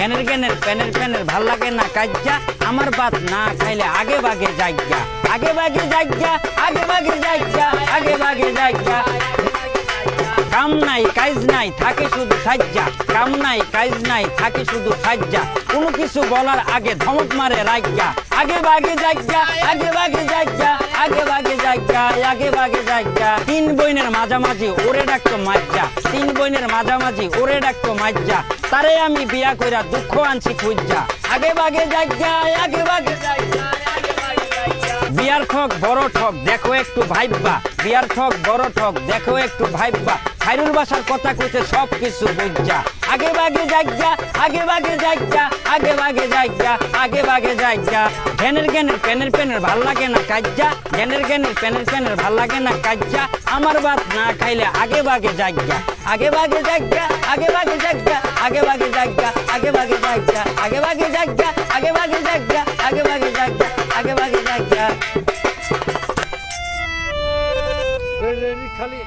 ধ্যানের জ্ঞানের প্যানের প্যানের ভাল লাগে না কাজ্জা আমার বাত না খাইলে আগে বাগে যাইগা আগে বাগে যাইগা আগে বাগে যাইগা আগে বাগে যাইগা কাম নাই কাজ নাই থাকে শুধু সাজ্জা কাম নাই কাজ নাই থাকে শুধু সাজ্জা কোনো কিছু বলার আগে ধমক মারে রাজ্ঞা আগে বাগে যাইগা আগে বাগে যাইগা আগে বাগে যাইগা আগে বাগে যাইগা তিন বইনের মাঝামাঝি ওরে ডাকতো মাজ্জা তিন বইনের মাঝামাঝি ওরে ডাকতো মাজ্জা তারে আমি বিয়া কইরা দুঃখ আনছি খুঁজা আগে বাগে যাইগা আগে বাগে যাইগা বিয়ার ঠক বড় ঠক দেখো একটু ভাইব্বা বিয়ার ঠক বড় ঠক দেখো একটু ভাইব্বা খাইরুল বাসার কথা কইতে সব কিছু বুঝা আগে বাগে যাইগা আগে বাগে যাইগা আগে বাগে যাইগা আগে বাগে যাইগা জ্ঞানের জ্ঞানের প্যানের প্যানের ভাল লাগে না কাজ্জা জ্ঞানের জ্ঞানের প্যানের প্যানের ভাল লাগে না কাজ্জা আমার বাত না খাইলে আগে বাগে যাইগা আগে বাগে যাইগা আগে বাগে যাইগা আগে বাগে যাইগা আগে বাগে যাইগা আগে বাগে যাইগা আগে বাগে যাইগা আগে বাগে যাইগা আগে বাগে যাইগা খালি